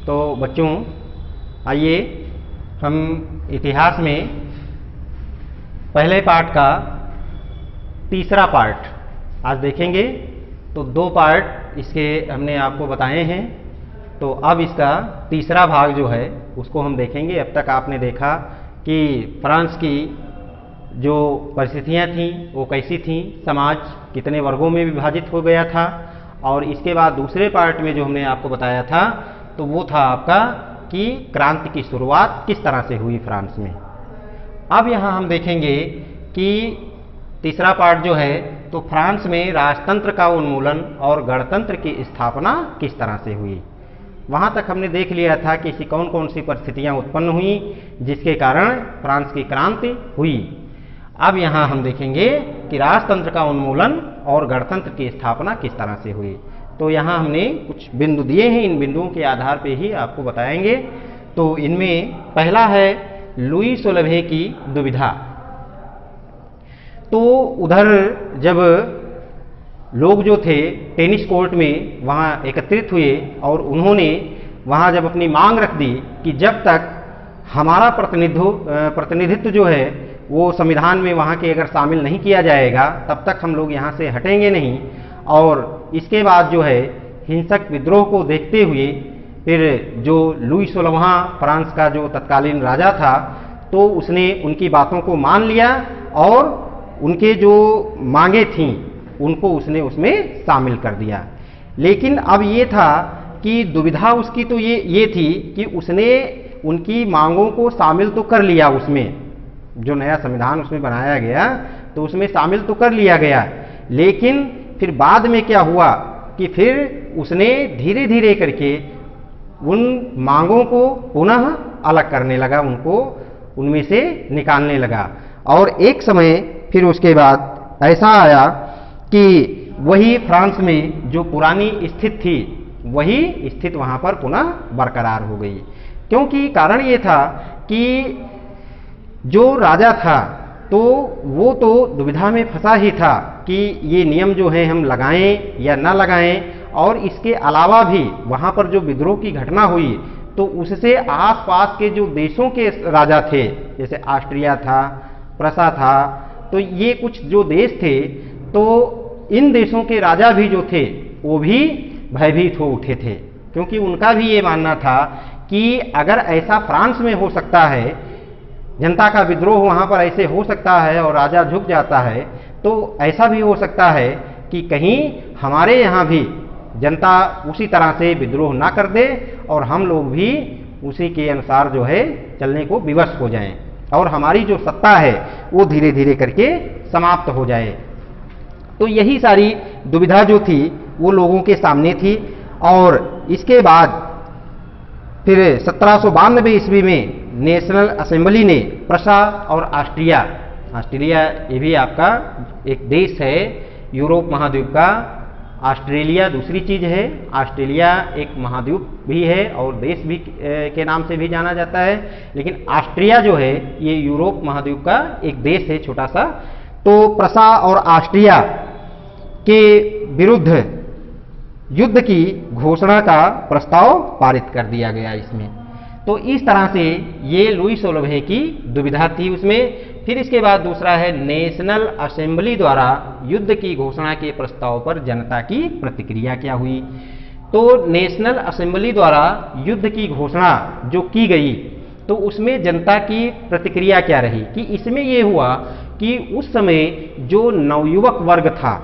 तो बच्चों आइए हम इतिहास में पहले पार्ट का तीसरा पार्ट आज देखेंगे। तो दो पार्ट इसके हमने आपको बताए हैं, तो अब इसका तीसरा भाग जो है उसको हम देखेंगे। अब तक आपने देखा कि फ्रांस की जो परिस्थितियाँ थीं वो कैसी थीं, समाज कितने वर्गों में विभाजित हो गया था, और इसके बाद दूसरे पार्ट में जो हमने आपको बताया था तो वो था आपका कि क्रांति की शुरुआत किस तरह से हुई फ्रांस में। अब यहाँ हम देखेंगे कि तीसरा पार्ट जो है तो फ्रांस में राजतंत्र का उन्मूलन और गणतंत्र की स्थापना किस तरह से हुई। वहाँ तक हमने देख लिया था कि ऐसी कौन कौन सी परिस्थितियाँ उत्पन्न हुई जिसके कारण फ्रांस की क्रांति हुई। अब यहाँ हम देखेंगे कि राजतंत्र का उन्मूलन और गणतंत्र की स्थापना किस तरह से हुई। तो यहाँ हमने कुछ बिंदु दिए हैं, इन बिंदुओं के आधार पे ही आपको बताएंगे। तो इनमें पहला है लुई सोलह की दुविधा। तो उधर जब लोग जो थे टेनिस कोर्ट में वहाँ एकत्रित हुए और उन्होंने वहाँ जब अपनी मांग रख दी कि जब तक हमारा प्रतिनिधित्व जो है वो संविधान में वहाँ के अगर शामिल नहीं किया जाएगा तब तक हम लोग यहाँ से हटेंगे नहीं। और इसके बाद जो है हिंसक विद्रोह को देखते हुए फिर जो लुई सोलहवां फ्रांस का जो तत्कालीन राजा था तो उसने उनकी बातों को मान लिया और उनके जो मांगे थीं उनको उसने उसमें शामिल कर दिया। लेकिन अब ये था कि दुविधा उसकी तो ये थी कि उसने उनकी मांगों को शामिल तो कर लिया, उसमें जो नया संविधान उसमें बनाया गया तो उसमें शामिल तो कर लिया गया, लेकिन फिर बाद में क्या हुआ कि फिर उसने धीरे धीरे करके उन मांगों को पुनः अलग करने लगा, उनको उनमें से निकालने लगा। और एक समय फिर उसके बाद ऐसा आया कि वही फ्रांस में जो पुरानी स्थिति थी वही स्थिति वहाँ पर पुनः बरकरार हो गई। क्योंकि कारण ये था कि जो राजा था तो वो तो दुविधा में फंसा ही था कि ये नियम जो है हम लगाएं या ना लगाएं। और इसके अलावा भी वहाँ पर जो विद्रोह की घटना हुई तो उससे आसपास के जो देशों के राजा थे, जैसे ऑस्ट्रिया था, प्रसा था, तो ये कुछ जो देश थे तो इन देशों के राजा भी जो थे वो भी भयभीत हो उठे थे, क्योंकि उनका भी ये मानना था कि अगर ऐसा फ्रांस में हो सकता है, जनता का विद्रोह वहाँ पर ऐसे हो सकता है और राजा झुक जाता है, तो ऐसा भी हो सकता है कि कहीं हमारे यहाँ भी जनता उसी तरह से विद्रोह ना कर दे और हम लोग भी उसी के अनुसार जो है चलने को विवश हो जाएं और हमारी जो सत्ता है वो धीरे धीरे करके समाप्त हो जाए। तो यही सारी दुविधा जो थी वो लोगों के सामने थी। और इसके बाद फिर 1792 ईस्वी में नेशनल असेंबली ने प्रसा और ऑस्ट्रिया ये भी आपका एक देश है यूरोप महाद्वीप का, ऑस्ट्रेलिया दूसरी चीज़ है, ऑस्ट्रेलिया एक महाद्वीप भी है और देश भी के नाम से भी जाना जाता है, लेकिन ऑस्ट्रिया जो है ये यूरोप महाद्वीप का एक देश है छोटा सा। तो प्रसा और ऑस्ट्रिया के विरुद्ध युद्ध की घोषणा का प्रस्ताव पारित कर दिया गया इसमें। तो इस तरह से ये लुई सोलह की दुविधा थी उसमें। फिर इसके बाद दूसरा है नेशनल असेंबली द्वारा युद्ध की घोषणा के प्रस्ताव पर जनता की प्रतिक्रिया क्या हुई। तो नेशनल असेंबली द्वारा युद्ध की घोषणा जो की गई तो उसमें जनता की प्रतिक्रिया क्या रही कि इसमें यह हुआ कि उस समय जो नवयुवक वर्ग था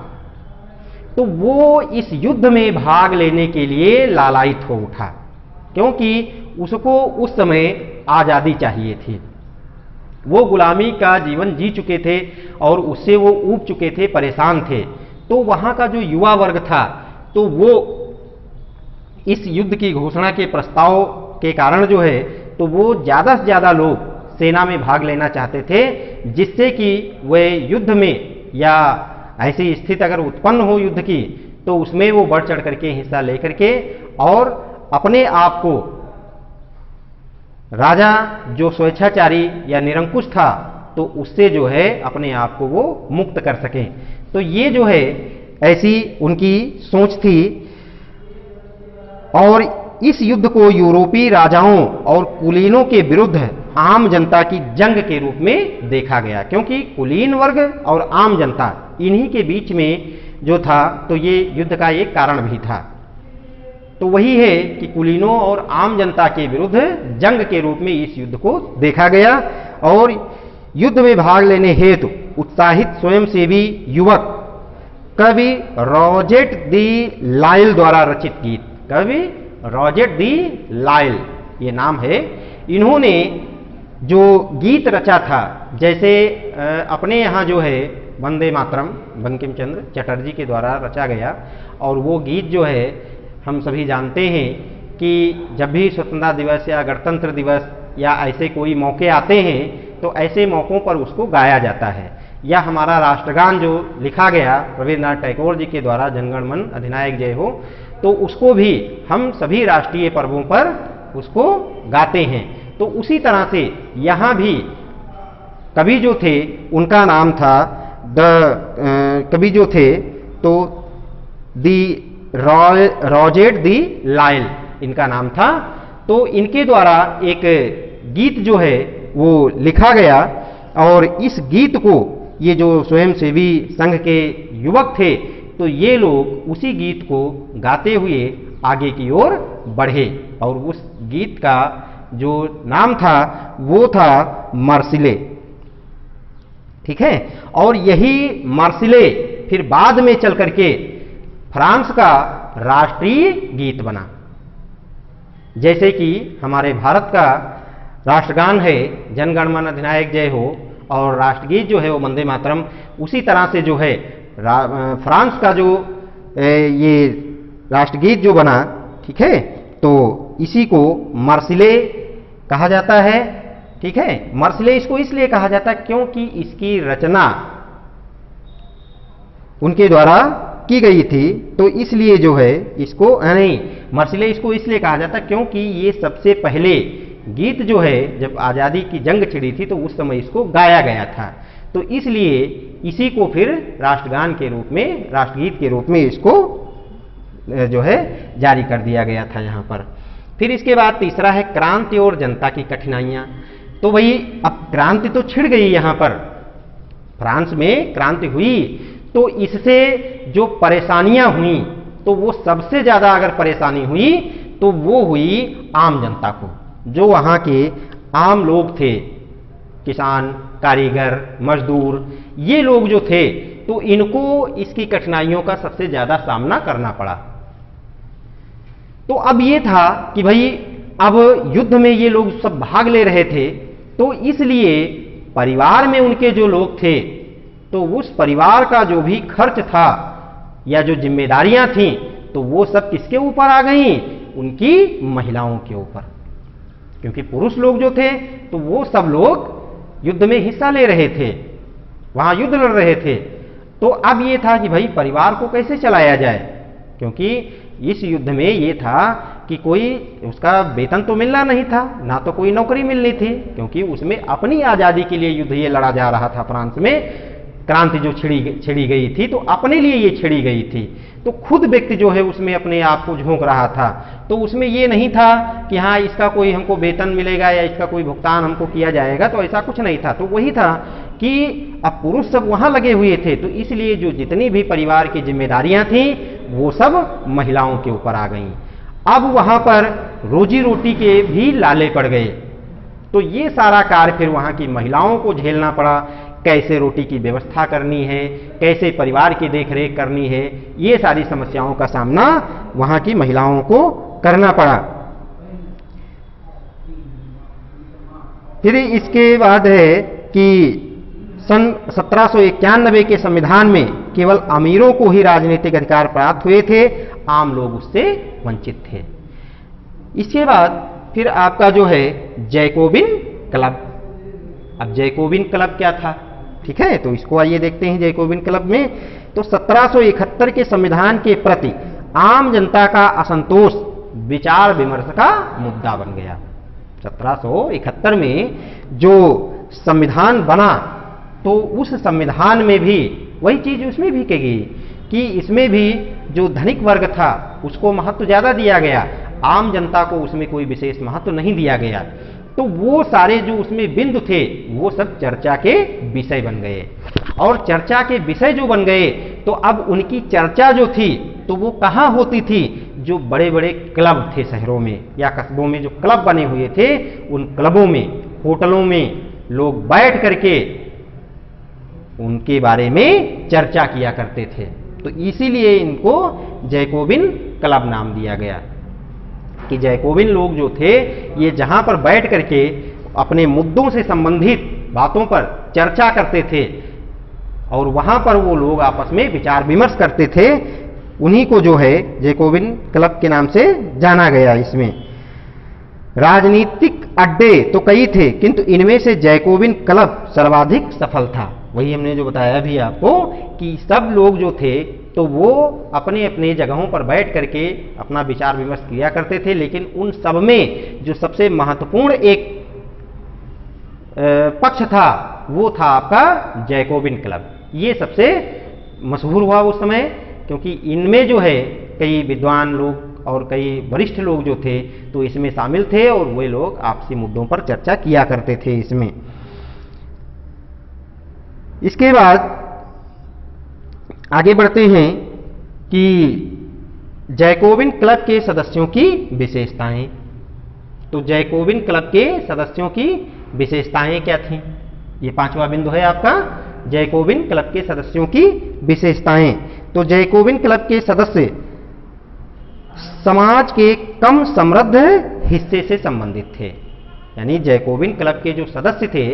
तो वो इस युद्ध में भाग लेने के लिए लालायित हो उठा, क्योंकि उसको उस समय आज़ादी चाहिए थी। वो गुलामी का जीवन जी चुके थे और उससे वो ऊब चुके थे, परेशान थे। तो वहाँ का जो युवा वर्ग था तो वो इस युद्ध की घोषणा के प्रस्ताव के कारण जो है तो वो ज़्यादा से ज़्यादा लोग सेना में भाग लेना चाहते थे, जिससे कि वे युद्ध में या ऐसी स्थिति अगर उत्पन्न हो युद्ध की तो उसमें वो बढ़ चढ़ करके हिस्सा लेकर के और अपने आप को राजा जो स्वेच्छाचारी या निरंकुश था तो उससे जो है अपने आप को वो मुक्त कर सकें। तो ये जो है ऐसी उनकी सोच थी। और इस युद्ध को यूरोपीय राजाओं और कुलीनों के विरुद्ध आम जनता की जंग के रूप में देखा गया, क्योंकि कुलीन वर्ग और आम जनता इन्हीं के बीच में जो था, तो ये युद्ध का एक कारण भी था। तो वही है कि कुलीनों और आम जनता के विरुद्ध जंग के रूप में इस युद्ध को देखा गया। और युद्ध में भाग लेने हेतु उत्साहित स्वयंसेवी युवक कवि रॉजेट दी लाइल द्वारा रचित गीत, कवि रॉजेट दी लाइल ये नाम है, इन्होंने जो गीत रचा था, जैसे अपने यहाँ जो है वंदे मातरम बंकिम चंद्र चटर्जी के द्वारा रचा गया, और वो गीत जो है हम सभी जानते हैं कि जब भी स्वतंत्रता दिवस या गणतंत्र दिवस या ऐसे कोई मौके आते हैं तो ऐसे मौक़ों पर उसको गाया जाता है। या हमारा राष्ट्रगान जो लिखा गया रविन्द्रनाथ टैगोर जी के द्वारा, जनगण मन अधिनायक जय हो, तो उसको भी हम सभी राष्ट्रीय पर्वों पर उसको गाते हैं। तो उसी तरह से यहाँ भी कवि जो थे उनका नाम था कवि जो थे तो दी रॉजेट दी लाइल इनका नाम था। तो इनके द्वारा एक गीत जो है वो लिखा गया, और इस गीत को ये जो स्वयंसेवी संघ के युवक थे तो ये लोग उसी गीत को गाते हुए आगे की ओर बढ़े, और उस गीत का जो नाम था वो था मार्सिले, ठीक है। और यही मार्सिले फिर बाद में चल करके फ्रांस का राष्ट्रीय गीत बना। जैसे कि हमारे भारत का राष्ट्रगान है जनगण मन अधिनायक जय हो, और राष्ट्रगीत जो है वो वंदे मातरम, उसी तरह से जो है फ्रांस का जो ये राष्ट्रगीत जो बना, ठीक है, तो इसी को मार्सिले कहा जाता है, ठीक है। मार्सिले इसको इसलिए कहा जाता है क्योंकि इसकी रचना उनके द्वारा की गई थी, तो इसलिए जो है इसको नहीं, मार्सिले इसको इसलिए कहा जाता है क्योंकि ये सबसे पहले गीत जो है जब आज़ादी की जंग छिड़ी थी तो उस समय इसको गाया गया था, तो इसलिए इसी को फिर राष्ट्रगान के रूप में, राष्ट्रगीत के रूप में इसको जो है जारी कर दिया गया था यहाँ पर। फिर इसके बाद तीसरा है क्रांति और जनता की कठिनाइयाँ। तो भाई अब क्रांति तो छिड़ गई, यहाँ पर फ्रांस में क्रांति हुई, तो इससे जो परेशानियां हुई, तो वो सबसे ज्यादा अगर परेशानी हुई तो वो हुई आम जनता को, जो वहाँ के आम लोग थे, किसान, कारीगर, मजदूर, ये लोग जो थे, तो इनको इसकी कठिनाइयों का सबसे ज्यादा सामना करना पड़ा। तो अब ये था कि भाई अब युद्ध में ये लोग सब भाग ले रहे थे, तो इसलिए परिवार में उनके जो लोग थे, तो उस परिवार का जो भी खर्च था या जो जिम्मेदारियां थीं, तो वो सब किसके ऊपर आ गई? उनकी महिलाओं के ऊपर, क्योंकि पुरुष लोग जो थे तो वो सब लोग युद्ध में हिस्सा ले रहे थे, वहां युद्ध लड़ रहे थे। तो अब ये था कि भाई परिवार को कैसे चलाया जाए, क्योंकि इस युद्ध में ये था कि कोई उसका वेतन तो मिलना नहीं था, ना तो कोई नौकरी मिलनी थी, क्योंकि उसमें अपनी आज़ादी के लिए युद्ध ये लड़ा जा रहा था। फ्रांस में क्रांति जो छिड़ी गई थी तो अपने लिए ये छिड़ी गई थी, तो खुद व्यक्ति जो है उसमें अपने आप को झोंक रहा था। तो उसमें ये नहीं था कि हाँ इसका कोई हमको वेतन मिलेगा या इसका कोई भुगतान हमको किया जाएगा, तो ऐसा कुछ नहीं था। तो वही था कि अब पुरुष सब वहाँ लगे हुए थे, तो इसलिए जो जितनी भी परिवार की जिम्मेदारियां थीं वो सब महिलाओं के ऊपर आ गईं। अब वहाँ पर रोजी रोटी के भी लाले पड़ गए, तो ये सारा कार्य फिर वहाँ की महिलाओं को झेलना पड़ा। कैसे रोटी की व्यवस्था करनी है, कैसे परिवार की देखरेख करनी है, ये सारी समस्याओं का सामना वहाँ की महिलाओं को करना पड़ा। फिर इसके बाद है कि सन 1791 के संविधान में केवल अमीरों को ही राजनीतिक अधिकार प्राप्त हुए थे, आम लोग उससे वंचित थे। इसके बाद फिर आपका जो है जैकोबिन क्लब। अब जैकोबिन क्लब क्या था, ठीक है, तो इसको आइए देखते हैं। जैकोबिन क्लब में तो 1771 के संविधान के प्रति आम जनता का असंतोष विचार विमर्श का मुद्दा बन गया। 1771 में जो संविधान बना तो उस संविधान में भी वही चीज उसमें भी कही गई कि इसमें भी जो धनिक वर्ग था उसको महत्व ज्यादा दिया गया, आम जनता को उसमें कोई विशेष महत्व नहीं दिया गया। तो वो सारे जो उसमें बिंदु थे वो सब चर्चा के विषय बन गए, और चर्चा के विषय जो बन गए तो अब उनकी चर्चा जो थी तो वो कहाँ होती थी, जो बड़े बड़े क्लब थे शहरों में या कस्बों में, जो क्लब बने हुए थे उन क्लबों में, होटलों में लोग बैठ करके उनके बारे में चर्चा किया करते थे। तो इसीलिए इनको जैकोबिन क्लब नाम दिया गया कि जैकोबिन लोग जो थे ये जहां पर बैठ करके अपने मुद्दों से संबंधित बातों पर चर्चा करते थे और वहां पर वो लोग आपस में विचार विमर्श करते थे, उन्हीं को जो है जैकोबिन क्लब के नाम से जाना गया। इसमें राजनीतिक अड्डे तो कई थे, किंतु इनमें से जैकोबिन क्लब सर्वाधिक सफल था। वही हमने जो बताया अभी आपको कि सब लोग जो थे तो वो अपने अपने जगहों पर बैठ करके अपना विचार विमर्श किया करते थे, लेकिन उन सब में जो सबसे महत्वपूर्ण एक पक्ष था वो था आपका जैकोबिन क्लब। ये सबसे मशहूर हुआ उस समय, क्योंकि इनमें जो है कई विद्वान लोग और कई वरिष्ठ लोग जो थे तो इसमें शामिल थे और वे लोग आपसी मुद्दों पर चर्चा किया करते थे इसमें। इसके बाद आगे बढ़ते हैं कि जैकोबिन क्लब के सदस्यों की विशेषताएं। तो जैकोबिन क्लब के सदस्यों की विशेषताएं क्या थीं, ये पांचवा बिंदु है आपका, जैकोबिन क्लब के सदस्यों की विशेषताएं। तो जैकोबिन क्लब के सदस्य समाज के कम समृद्ध हिस्से से संबंधित थे। यानी जैकोबिन क्लब के जो सदस्य थे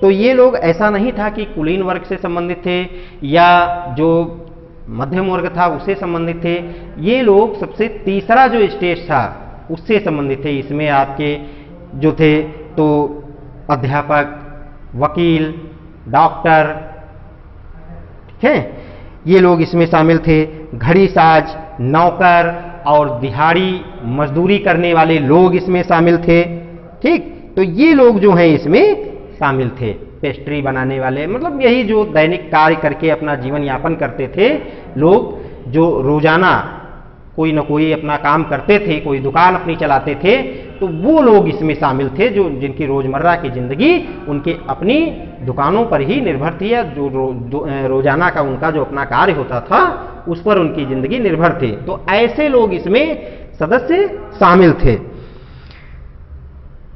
तो ये लोग, ऐसा नहीं था कि कुलीन वर्ग से संबंधित थे या जो मध्यम वर्ग था उससे संबंधित थे, ये लोग सबसे तीसरा जो स्टेज था उससे संबंधित थे। इसमें आपके जो थे तो अध्यापक, वकील, डॉक्टर, ठीक है, ये लोग इसमें शामिल थे। घड़ीसाज, नौकर और दिहाड़ी मजदूरी करने वाले लोग इसमें शामिल थे। ठीक, तो ये लोग जो हैं इसमें शामिल थे। पेस्ट्री बनाने वाले, मतलब यही जो दैनिक कार्य करके अपना जीवन यापन करते थे लोग, जो रोजाना कोई ना कोई अपना काम करते थे, कोई दुकान अपनी चलाते थे, तो वो लोग इसमें शामिल थे, जो जिनकी रोजमर्रा की जिंदगी उनके अपनी दुकानों पर ही निर्भर थी, या जो रोजाना का उनका जो अपना कार्य होता था उस पर उनकी जिंदगी निर्भर थे। तो ऐसे लोग इसमें सदस्य शामिल थे।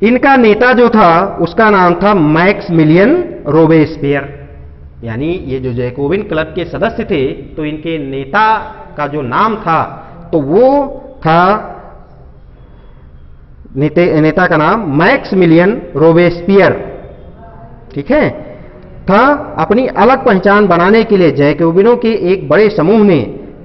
इनका नेता जो था उसका नाम था मैक्समिलियन रोबेस्पियर। यानी ये जो जैकोबिन क्लब के सदस्य थे तो इनके नेता का जो नाम था तो वो था, नेता का नाम मैक्समिलियन रोबेस्पियर, ठीक है, था। अपनी अलग पहचान बनाने के लिए जैकोबिनों के एक बड़े समूह ने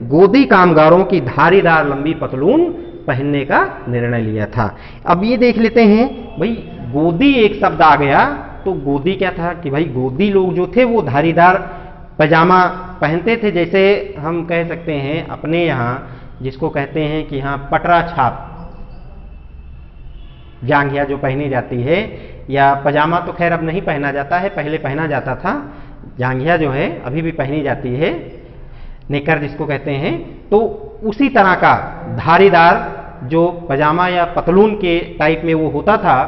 गोदी कामगारों की धारीदार लंबी पतलून पहनने का निर्णय लिया था। अब ये देख लेते हैं भाई, गोदी एक शब्द आ गया तो गोदी क्या था कि भाई गोदी लोग जो थे वो धारीदार पैजामा पहनते थे। जैसे हम कह सकते हैं अपने यहाँ जिसको कहते हैं कि हाँ पटरा छाप जांघिया जो पहनी जाती है, या पजामा तो खैर अब नहीं पहना जाता है, पहले पहना जाता था। जांघिया जो है अभी भी पहनी जाती है, नेकर जिसको कहते हैं। तो उसी तरह का धारीदार जो पजामा या पतलून के टाइप में वो होता था,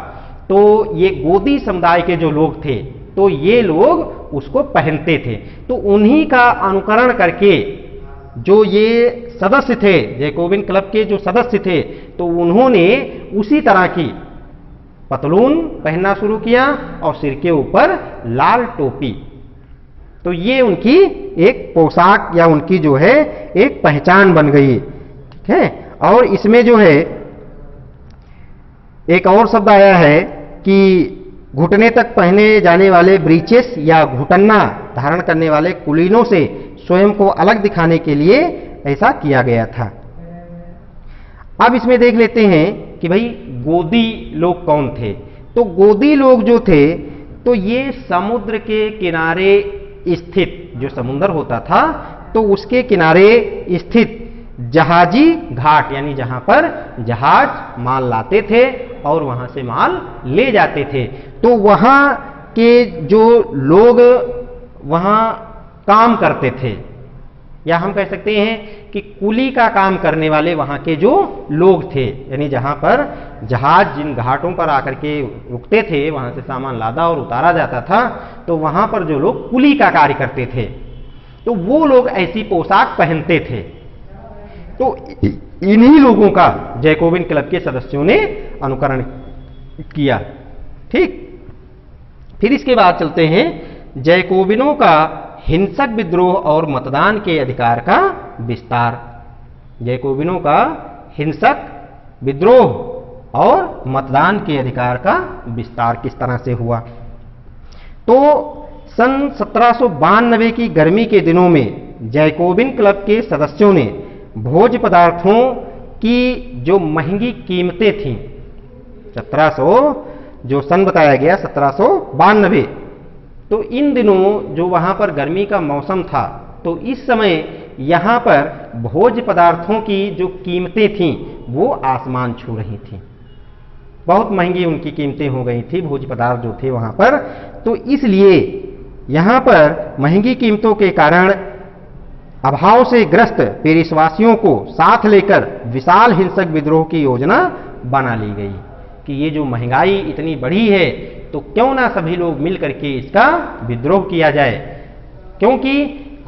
तो ये गोदी समुदाय के जो लोग थे तो ये लोग उसको पहनते थे। तो उन्हीं का अनुकरण करके जो ये सदस्य थे, जैकोबिन क्लब के जो सदस्य थे, तो उन्होंने उसी तरह की पतलून पहनना शुरू किया और सिर के ऊपर लाल टोपी। तो ये उनकी एक पोशाक या उनकी जो है एक पहचान बन गई, ठीक है। और इसमें जो है एक और शब्द आया है कि घुटने तक पहने जाने वाले ब्रीचेस या घुटन्ना धारण करने वाले कुलीनों से स्वयं को अलग दिखाने के लिए ऐसा किया गया था। अब इसमें देख लेते हैं कि भाई गोदी लोग कौन थे। तो गोदी लोग जो थे तो ये समुद्र के किनारे स्थित, जो समुद्र होता था तो उसके किनारे स्थित जहाजी घाट, यानी जहां पर जहाज माल लाते थे और वहां से माल ले जाते थे, तो वहां के जो लोग वहां काम करते थे, या हम कह सकते हैं कि कुली का काम करने वाले वहां के जो लोग थे, यानी जहां पर जहाज जिन घाटों पर आकर के रुकते थे, वहां से सामान लादा और उतारा जाता था, तो वहां पर जो लोग कुली का कार्य करते थे, तो वो लोग ऐसी पोशाक पहनते थे। तो इन्हीं लोगों का जैकोबिन क्लब के सदस्यों ने अनुकरण किया। ठीक, फिर इसके बाद चलते हैं जैकोबिनों का हिंसक विद्रोह और मतदान के अधिकार का विस्तार। जैकोबिनों का हिंसक विद्रोह और मतदान के अधिकार का विस्तार किस तरह से हुआ। तो सन 1792 की गर्मी के दिनों में जैकोबिन क्लब के सदस्यों ने भोज्य पदार्थों की जो महंगी कीमतें थीं, 1700 जो सन बताया गया 1792, तो इन दिनों जो वहां पर गर्मी का मौसम था, तो इस समय यहां पर भोज्य पदार्थों की जो कीमतें थीं वो आसमान छू रही थीं। बहुत महंगी उनकी कीमतें हो गई थी, भोज्य पदार्थ जो थे वहां पर। तो इसलिए यहां पर महंगी कीमतों के कारण अभाव से ग्रस्त पेरिसवासियों को साथ लेकर विशाल हिंसक विद्रोह की योजना बना ली गई कि ये जो महंगाई इतनी बढ़ी है, तो क्यों ना सभी लोग मिल करके इसका विद्रोह किया जाए, क्योंकि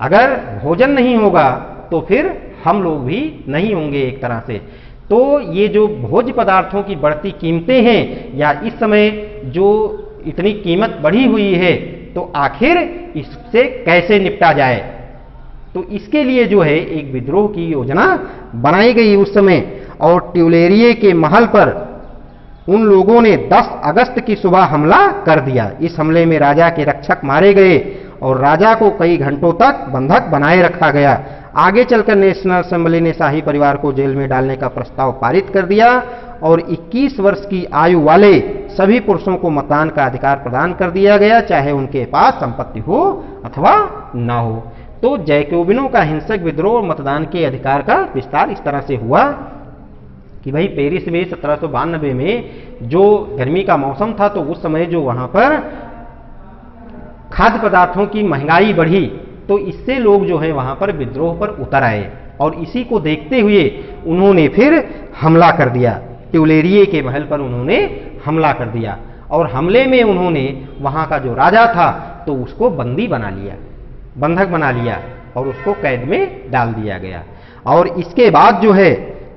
अगर भोजन नहीं होगा तो फिर हम लोग भी नहीं होंगे एक तरह से। तो ये जो भोज्य पदार्थों की बढ़ती कीमतें हैं, या इस समय जो इतनी कीमत बढ़ी हुई है, तो आखिर इससे कैसे निपटा जाए, तो इसके लिए जो है एक विद्रोह की योजना बनाई गई उस समय। और ट्यूलेरिये के महल पर उन लोगों ने 10 अगस्त की सुबह हमला कर दिया। इस हमले में राजा के रक्षक मारे गए और राजा को कई घंटों तक बंधक बनाए रखा गया। आगे चलकर नेशनल असेंबली ने शाही परिवार को जेल में डालने का प्रस्ताव पारित कर दिया और 21 वर्ष की आयु वाले सभी पुरुषों को मतदान का अधिकार प्रदान कर दिया गया, चाहे उनके पास संपत्ति हो अथवा ना हो। तो जैकोबिनों का हिंसक विद्रोह और मतदान के अधिकार का विस्तार इस तरह से हुआ कि भाई पेरिस में 1792 में जो गर्मी का मौसम था, तो उस समय जो वहां पर खाद्य पदार्थों की महंगाई बढ़ी, तो इससे लोग जो है वहां पर विद्रोह पर उतर आए और इसी को देखते हुए उन्होंने फिर हमला कर दिया। ट्यूलेरिये के महल पर उन्होंने हमला कर दिया और हमले में उन्होंने वहां का जो राजा था तो उसको बंदी बना लिया, बंधक बना लिया और उसको कैद में डाल दिया गया। और इसके बाद जो है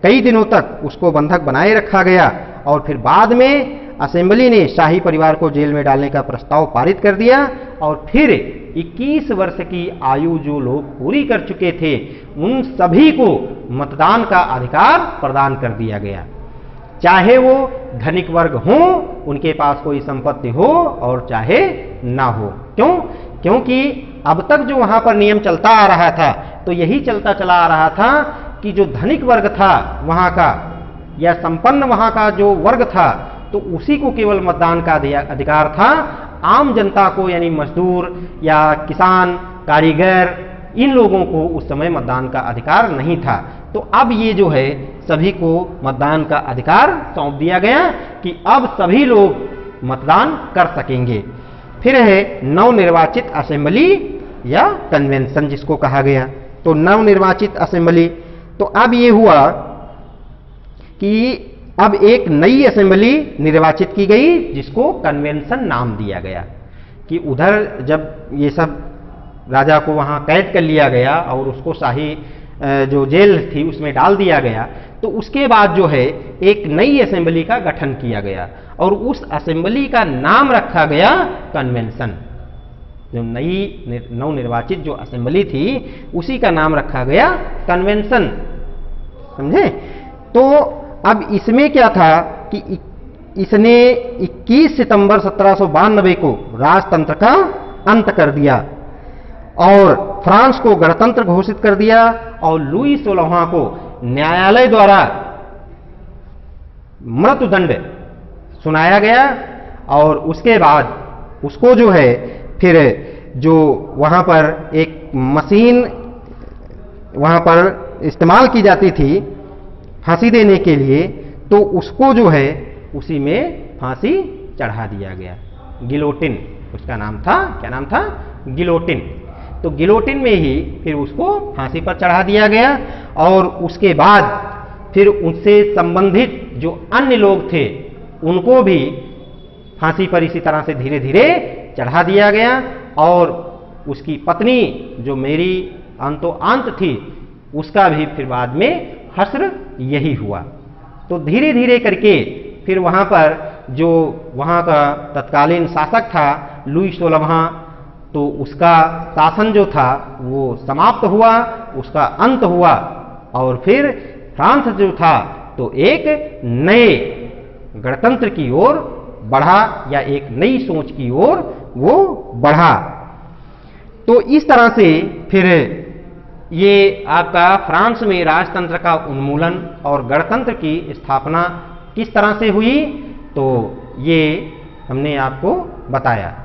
कई दिनों तक उसको बंधक बनाए रखा गया और फिर बाद में असेंबली ने शाही परिवार को जेल में डालने का प्रस्ताव पारित कर दिया और फिर 21 वर्ष की आयु जो लोग पूरी कर चुके थे उन सभी को मतदान का अधिकार प्रदान कर दिया गया, चाहे वो धनिक वर्ग हो, उनके पास कोई संपत्ति हो और चाहे ना हो। क्यों? क्योंकि अब तक जो वहां पर नियम चलता आ रहा था, तो यही चलता चला आ रहा था कि जो धनिक वर्ग था वहां का या संपन्न वहां का जो वर्ग था, तो उसी को केवल मतदान का अधिकार था। आम जनता को यानी मजदूर या किसान, कारीगर, इन लोगों को उस समय मतदान का अधिकार नहीं था। तो अब ये जो है सभी को मतदान का अधिकार सौंप दिया गया कि अब सभी लोग मतदान कर सकेंगे। फिर है नवनिर्वाचित असेंबली या कन्वेंशन जिसको कहा गया। तो नवनिर्वाचित असेंबली, तो अब ये हुआ कि अब एक नई असेंबली निर्वाचित की गई जिसको कन्वेंशन नाम दिया गया। कि उधर जब ये सब राजा को वहां कैद कर लिया गया और उसको शाही जो जेल थी उसमें डाल दिया गया, तो उसके बाद जो है एक नई असेंबली का गठन किया गया और उस असेंबली का नाम रखा गया कन्वेंशन। जो नई नवनिर्वाचित जो असेंबली थी उसी का नाम रखा गया कन्वेंशन, समझे। तो अब इसमें क्या था कि इसने 21 सितंबर 1792 को राजतंत्र का अंत कर दिया और फ्रांस को गणतंत्र घोषित कर दिया और लुई 16वां को न्यायालय द्वारा मृत्युदंड सुनाया गया। और उसके बाद उसको जो है फिर जो वहां पर एक मशीन वहां पर इस्तेमाल की जाती थी फांसी देने के लिए, तो उसको जो है उसी में फांसी चढ़ा दिया गया। गिलोटिन उसका नाम था। क्या नाम था? गिलोटिन। तो गिलोटिन में ही फिर उसको फांसी पर चढ़ा दिया गया। और उसके बाद फिर उससे संबंधित जो अन्य लोग थे उनको भी फांसी पर इसी तरह से धीरे धीरे चढ़ा दिया गया। और उसकी पत्नी जो मेरी अंतो-अंत थी उसका भी फिर बाद में हश्र यही हुआ। तो धीरे धीरे करके फिर वहाँ पर जो वहाँ का तत्कालीन शासक था लुई 16वां, तो उसका शासन जो था वो समाप्त हुआ, उसका अंत हुआ। और फिर फ्रांस जो था तो एक नए गणतंत्र की ओर बढ़ा या एक नई सोच की ओर वो बढ़ा। तो इस तरह से फिर ये आपका फ्रांस में राजतंत्र का उन्मूलन और गणतंत्र की स्थापना किस तरह से हुई, तो ये हमने आपको बताया।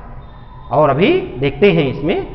और अभी देखते हैं इसमें